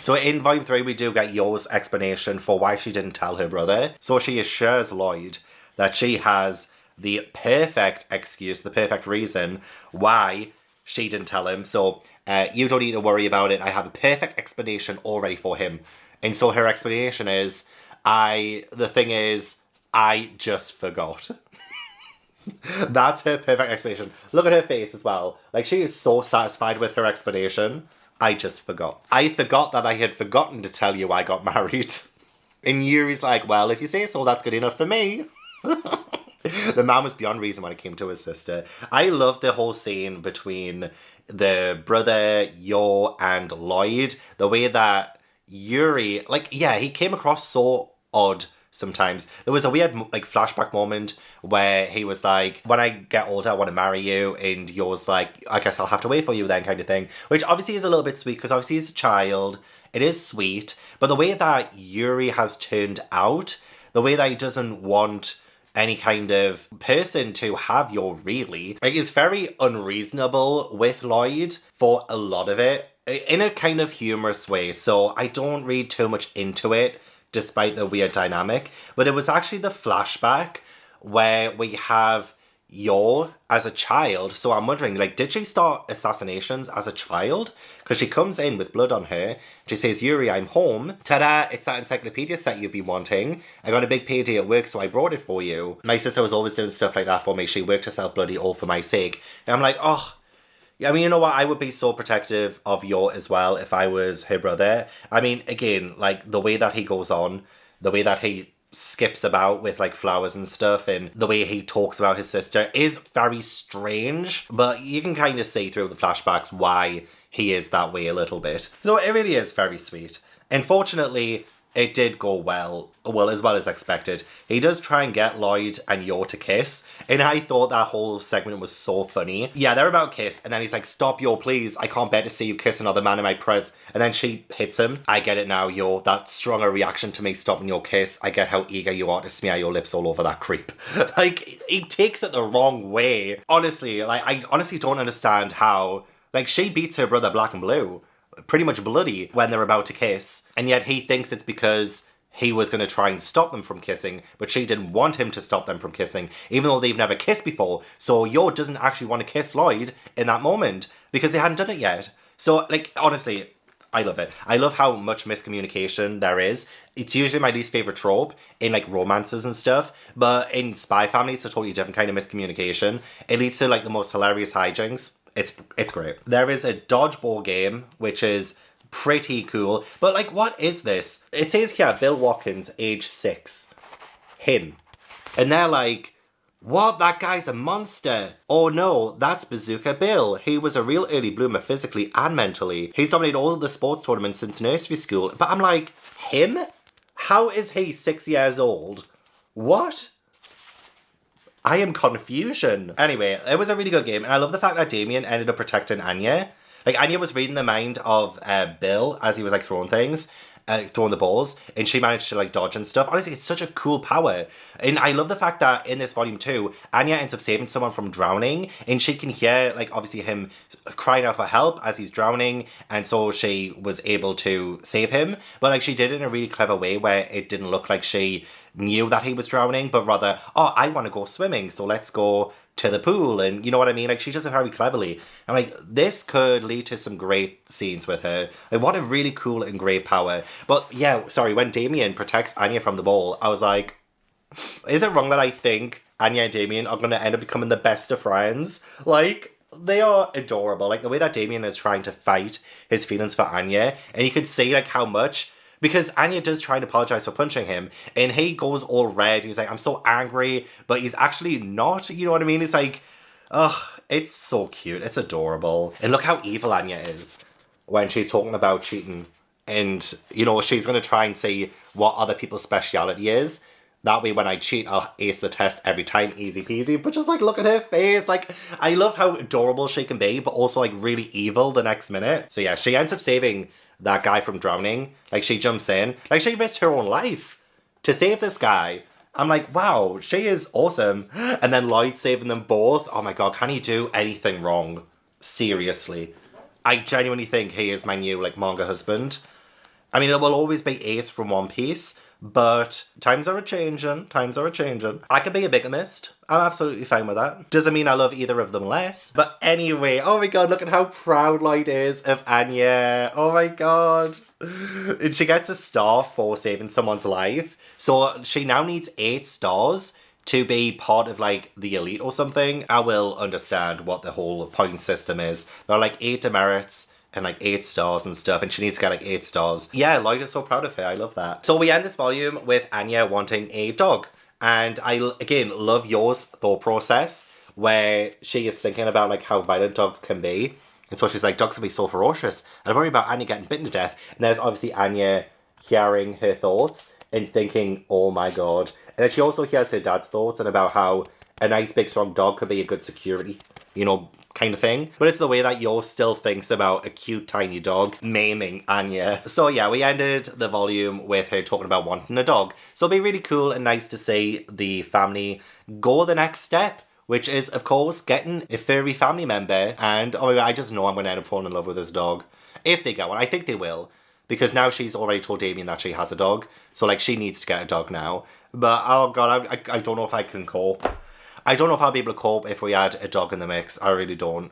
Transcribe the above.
So in Volume 3, we do get Yo's explanation for why she didn't tell her brother. So she assures Lloyd that she has the perfect excuse, the perfect reason why she didn't tell him. So you don't need to worry about it. I have a perfect explanation already for him. And so her explanation is, I just forgot. That's her perfect explanation. Look at her face as well. Like, she is so satisfied with her explanation. I just forgot. I forgot that I had forgotten to tell you I got married. And Yuri's like, well, if you say so, that's good enough for me. The man was beyond reason when it came to his sister. I loved the whole scene between the brother, Yo, and Lloyd. The way that Yuri, like, yeah, he came across so odd sometimes. There was a weird, like, flashback moment where he was like, when I get older, I want to marry you. And Yo's like, I guess I'll have to wait for you then, kind of thing. Which obviously is a little bit sweet, because obviously he's a child. It is sweet. But the way that Yuri has turned out, the way that he doesn't want any kind of person to have Yo, really, like, is very unreasonable with Lloyd for a lot of it, in a kind of humorous way. So I don't read too much into it, despite the weird dynamic. But it was actually the flashback where we have Yo as a child. So I'm wondering, like, did she start assassinations as a child? Because she comes in with blood on her. She says, Yuri, I'm home. Ta-da, it's that encyclopedia set you've been wanting. I got a big payday at work, so I brought it for you. My sister was always doing stuff like that for me. She worked herself bloody all for my sake. And I'm like, oh, I mean, you know what? I would be so protective of Yo as well if I was her brother. I mean, again, like, the way that he goes on, the way that he skips about with, like, flowers and stuff, and the way he talks about his sister is very strange, but you can kind of see through the flashbacks why he is that way a little bit. So it really is very sweet. Unfortunately, it did go well as expected. He does try and get Lloyd and Yo to kiss, and I thought that whole segment was so funny. Yeah, they're about to kiss, and then he's like, stop, Yo, please, I can't bear to see you kiss another man in my pres. And then she hits him. I get it now, Yo, that stronger reaction to me stopping your kiss. I get how eager you are to smear your lips all over that creep. Like, he takes it the wrong way. Honestly, like, I honestly don't understand how, like, she beats her brother black and blue, pretty much bloody, when they're about to kiss, and yet he thinks it's because he was going to try and stop them from kissing, but she didn't want him to stop them from kissing, even though they've never kissed before. So Yo doesn't actually want to kiss Lloyd in that moment, because they hadn't done it yet. So, like, honestly, I love it. I love how much miscommunication there is. It's usually my least favourite trope in, like, romances and stuff, but in Spy Family, it's a totally different kind of miscommunication. It leads to, like, the most hilarious hijinks. It's great. There is a dodgeball game, which is pretty cool. But, like, what is this? It says here, Bill Watkins, age 6. Him. And they're like, what? That guy's a monster. Oh no, that's Bazooka Bill. He was a real early bloomer physically and mentally. He's dominated all of the sports tournaments since nursery school. But I'm like, him? How is he 6 years old? What? I am confusion. Anyway, it was a really good game, and I love the fact that Damien ended up protecting Anya. Like, Anya was reading the mind of Bill as he was, like, throwing things, throwing the balls, and she managed to, like, dodge and stuff. Honestly, it's such a cool power. And I love the fact that in this volume 2, Anya ends up saving someone from drowning, and she can hear, like, obviously him crying out for help as he's drowning, and so she was able to save him. But, like, she did it in a really clever way where it didn't look like she knew that he was drowning, but rather, oh, I want to go swimming, so let's go to the pool, and you know what I mean? Like, she does it very cleverly. I'm like, this could lead to some great scenes with her. Like, what a really cool and great power. But yeah, sorry, when Damien protects Anya from the ball, I was like, is it wrong that I think Anya and Damien are going to end up becoming the best of friends? Like, they are adorable. Like, the way that Damien is trying to fight his feelings for Anya, and you could see, like, how much, because Anya does try to apologize for punching him, and he goes all red. He's like, I'm so angry, but he's actually not, you know what I mean? It's like, oh, it's so cute. It's adorable. And look how evil Anya is when she's talking about cheating. And, you know, she's going to try and see what other people's speciality is. That way, when I cheat, I'll ace the test every time, easy peasy. But just, like, look at her face. Like, I love how adorable she can be, but also, like, really evil the next minute. So, yeah, she ends up saving that guy from drowning. Like, she jumps in. Like, she risked her own life to save this guy. I'm like, wow, she is awesome. And then Lloyd saving them both. Oh my god, can he do anything wrong? Seriously. I genuinely think he is my new, like, manga husband. I mean, it will always be Ace from One Piece, but times are a-changing, times are a-changing. I can be a bigamist. I'm absolutely fine with that. Doesn't mean I love either of them less. But anyway, oh my god, look at how proud Lloyd is of Anya. Oh my god. And she gets a star for saving someone's life. So she now needs 8 stars to be part of, like, the elite or something. I will understand what the whole point system is. There are, like, 8 demerits and, like, 8 stars and stuff, and she needs to get, like, 8 stars. Yeah, Lloyd is so proud of her. I love that. So we end this volume with Anya wanting a dog. And I, again, love yours thought process, where she is thinking about, like, how violent dogs can be. And so she's like, dogs can be so ferocious. And I worry about Anya getting bitten to death. And there's obviously Anya hearing her thoughts and thinking, oh my god. And then she also hears her dad's thoughts and about how a nice big strong dog could be a good security, you know, kind of thing. But it's the way that Yo still thinks about a cute tiny dog maiming Anya. So yeah, we ended the volume with her talking about wanting a dog. So it'll be really cool and nice to see the family go the next step, which is, of course, getting a furry family member. And oh my god, I just know I'm going to end up falling in love with this dog. If they get one. I think they will. Because now she's already told Damien that she has a dog. So, like, she needs to get a dog now. But, oh god, I don't know if I can cope. I don't know if I'll be able to cope if we add a dog in the mix. I really don't.